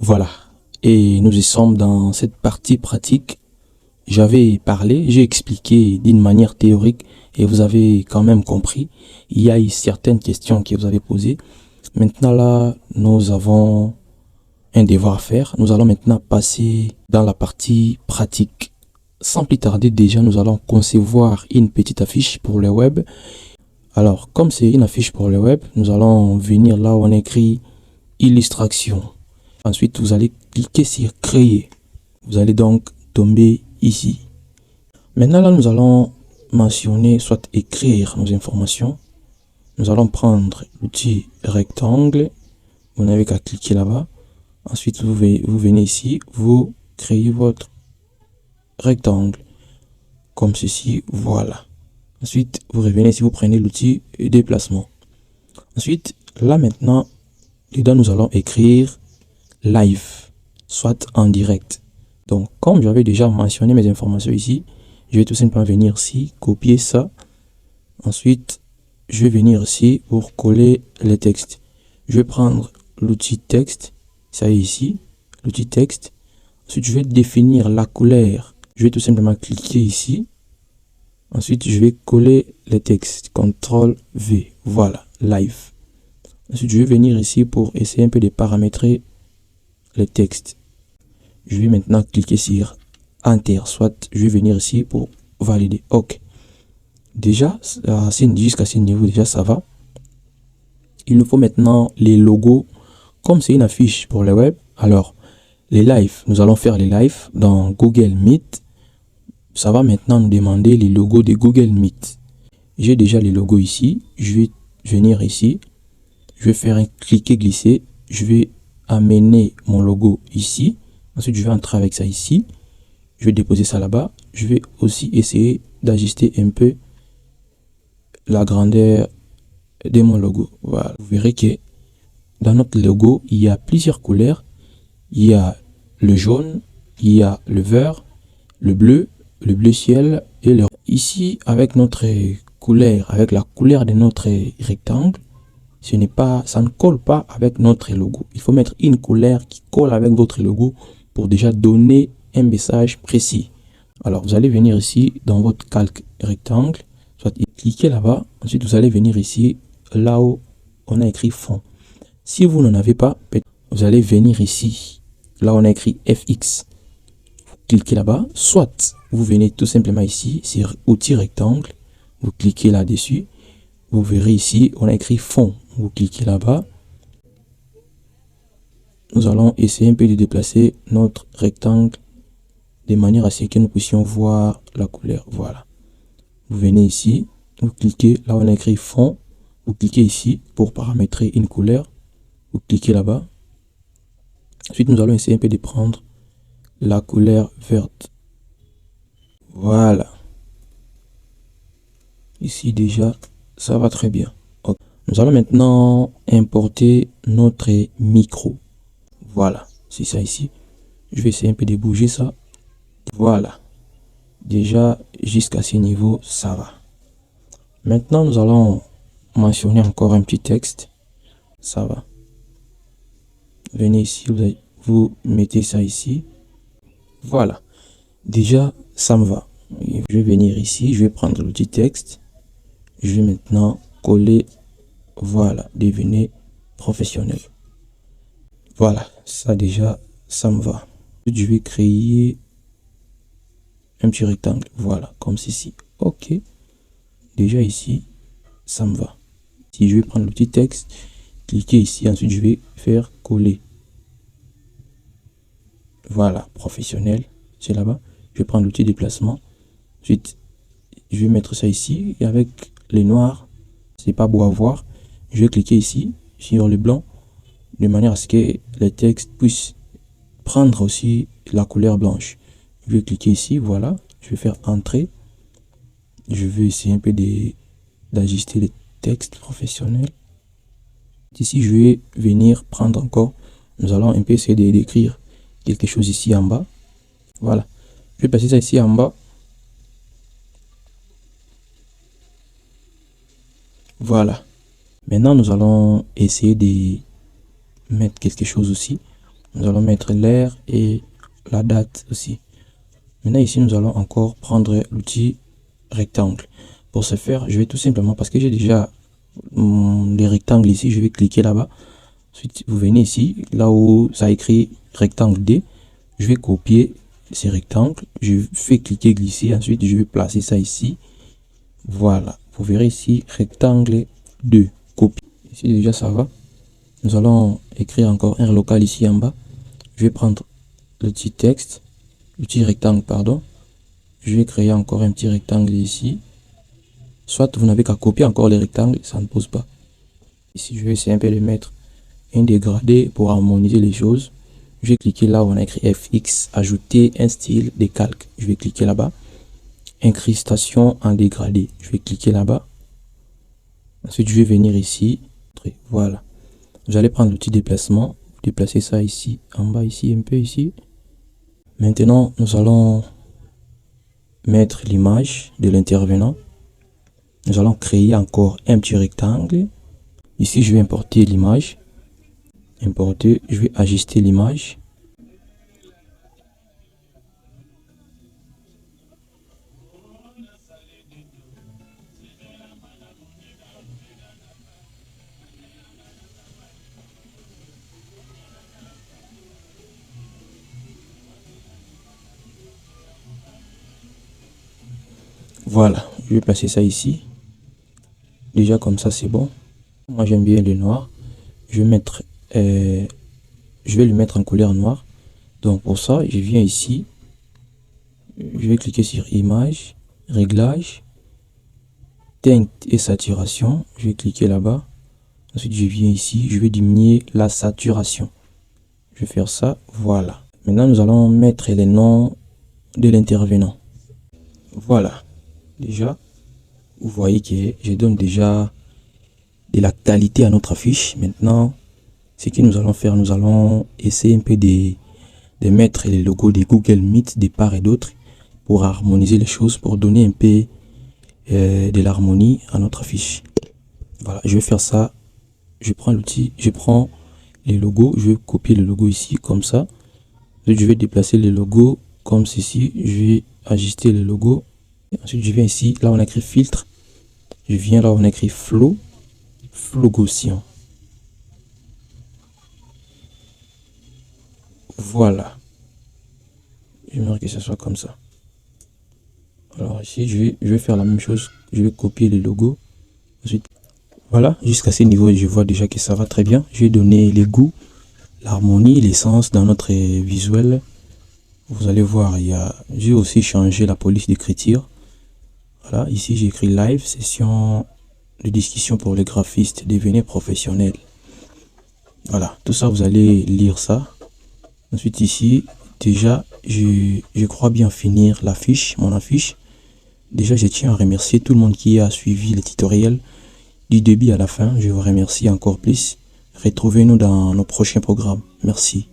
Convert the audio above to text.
Voilà. Et nous y sommes dans cette partie pratique. J'avais parlé, j'ai expliqué d'une manière théorique et vous avez quand même compris. Il y a eu certaines questions que vous avez posées. Maintenant là, nous avons un devoir à faire. Nous allons maintenant passer dans la partie pratique. Sans plus tarder, déjà, nous allons concevoir une petite affiche pour le web. Alors, comme c'est une affiche pour le web, nous allons venir là où on écrit illustration. Ensuite, vous allez cliquer sur créer. Vous allez donc tomber ici. Maintenant, là, nous allons mentionner, soit écrire nos informations. Nous allons prendre l'outil rectangle. Vous n'avez qu'à cliquer là-bas. Ensuite, vous venez ici, vous créez votre rectangle. Comme ceci, voilà. Ensuite, vous revenez ici, vous prenez l'outil déplacement. Ensuite, là maintenant, dedans, nous allons écrire live, soit en direct. Donc, comme j'avais déjà mentionné mes informations ici, je vais tout simplement venir ici, copier ça. Ensuite, je vais venir ici pour coller les textes. Je vais prendre l'outil texte, ça est ici, l'outil texte. Ensuite, je vais définir la couleur. Je vais tout simplement cliquer ici. Ensuite, je vais coller les textes. CTRL V. Voilà, live. Ensuite, je vais venir ici pour essayer un peu de paramétrer les textes. Je vais maintenant cliquer sur Enter. Soit, je vais venir ici pour valider. OK. Déjà, jusqu'à ce niveau, déjà, ça va. Il nous faut maintenant les logos. Comme c'est une affiche pour le web, alors, les lives, nous allons faire les lives dans Google Meet. Ça va maintenant nous demander les logos de Google Meet. J'ai déjà les logos ici. Je vais venir ici. Je vais faire un cliquer glisser. Je vais amener mon logo ici. Ensuite, je vais entrer avec ça ici. Je vais déposer ça là-bas. Je vais aussi essayer d'ajuster un peu la grandeur de mon logo. Voilà. Vous verrez que dans notre logo, il y a plusieurs couleurs. Il y a le jaune, il y a le vert, le bleu ciel et le... Ici, avec notre couleur, avec la couleur de notre rectangle, ça ne colle pas avec notre logo. Il faut mettre une couleur qui colle avec votre logo pour déjà donner un message précis. Alors, vous allez venir ici dans votre calque rectangle, soit cliquez là-bas. Ensuite, vous allez venir ici, là où on a écrit fond. Si vous n'en avez pas, vous allez venir ici, là où on a écrit FX. Vous cliquez là-bas, soit vous venez tout simplement ici sur outil rectangle, vous cliquez là-dessus, vous verrez ici, on a écrit fond, vous cliquez là-bas. Nous allons essayer un peu de déplacer notre rectangle de manière à ce que nous puissions voir la couleur. Voilà. Vous venez ici, vous cliquez là où on a écrit fond, vous cliquez ici pour paramétrer une couleur, vous cliquez là-bas. Ensuite, nous allons essayer un peu de prendre la couleur verte. Voilà. Ici déjà, ça va très bien. Okay. Nous allons maintenant importer notre micro. Voilà, c'est ça ici. Je vais essayer un peu de bouger ça. Voilà. Déjà, jusqu'à ce niveau, ça va. Maintenant, nous allons mentionner encore un petit texte. Ça va. Venez ici, vous mettez ça ici. Voilà. Déjà, ça me va. Je vais venir ici, je vais prendre le petit texte. Je vais maintenant coller. Voilà, devenez professionnel. Voilà, ça déjà, ça me va. Je vais créer un petit rectangle. Voilà, comme ceci. OK. Déjà ici, ça me va. Si je vais prendre le petit texte, cliquer ici, ensuite je vais faire coller. Voilà, professionnel, c'est là-bas. Je vais prendre l'outil déplacement. Ensuite, je vais mettre ça ici. Et avec les noirs, c'est pas beau à voir. Je vais cliquer ici, sur le blanc, de manière à ce que les textes puissent prendre aussi la couleur blanche. Je vais cliquer ici, voilà. Je vais faire entrer. Je vais essayer un peu d'ajuster les textes professionnels. Ici, je vais venir prendre encore. Nous allons un peu essayer d'écrire quelque chose ici en bas. Voilà. Je vais passer ça ici en bas. Voilà. Maintenant, nous allons essayer de mettre quelque chose aussi. Nous allons mettre l'heure et la date aussi. Maintenant ici, nous allons encore prendre l'outil rectangle. Pour ce faire, je vais tout simplement, parce que j'ai déjà les rectangles ici, je vais cliquer là-bas. Ensuite, vous venez ici, là où ça écrit rectangle D, je vais copier ces rectangles, je fais cliquer glisser, ensuite je vais placer ça ici. Voilà, vous verrez ici rectangle 2, copie. Ici déjà ça va. Nous allons écrire encore un local ici en bas. Je vais prendre le petit texte, le petit rectangle, pardon. Je vais créer encore un petit rectangle ici. Soit vous n'avez qu'à copier encore les rectangles, ça ne pose pas. Ici, je vais essayer un peu de mettre un dégradé pour harmoniser les choses. Je vais cliquer là où on a écrit FX, ajouter un style de calque. Je vais cliquer là-bas. Incrustation en dégradé. Je vais cliquer là-bas. Ensuite, je vais venir ici. Voilà. Vous allez prendre l'outil déplacement. Déplacer ça ici, en bas, ici, un peu ici. Maintenant, nous allons mettre l'image de l'intervenant. Nous allons créer encore un petit rectangle. Ici, je vais importer l'image. Importer, je vais ajuster l'image. Voilà, je vais placer ça ici. Déjà comme ça, c'est bon. Moi, j'aime bien le noir. Je vais mettre, je vais le mettre en couleur noire. Donc pour ça, je viens ici. Je vais cliquer sur image, réglage, teinte et saturation. Je vais cliquer là-bas. Ensuite, je viens ici. Je vais diminuer la saturation. Je vais faire ça. Voilà. Maintenant, nous allons mettre les noms de l'intervenant. Voilà. Déjà, vous voyez que je donne déjà de la qualité à notre affiche. Maintenant, ce que nous allons faire, nous allons essayer un peu de mettre les logos de Google Meet de part et d'autre pour harmoniser les choses, pour donner un peu de l'harmonie à notre affiche. Voilà, je vais faire ça. Je prends l'outil, je prends les logos, je vais copier le logo ici comme ça. Je vais déplacer le logo comme ceci. Je vais ajuster le logo. Ensuite, je viens ici, là on a écrit filtre. Je viens là où on a écrit flow, flow gaussien. Voilà. J'aimerais que ce soit comme ça. Alors ici, je vais faire la même chose. Je vais copier le logo. Ensuite, voilà, jusqu'à ce niveau, je vois déjà que ça va très bien. Je vais donner les goûts, l'harmonie, l'essence dans notre visuel. Vous allez voir, j'ai aussi changé la police d'écriture. Voilà, ici j'ai écrit live, session de discussion pour les graphistes, devenir professionnel. Voilà, tout ça, vous allez lire ça. Ensuite ici, déjà, je crois bien finir l'affiche, mon affiche. Déjà, je tiens à remercier tout le monde qui a suivi le tutoriel du début à la fin. Je vous remercie encore plus. Retrouvez-nous dans nos prochains programmes. Merci.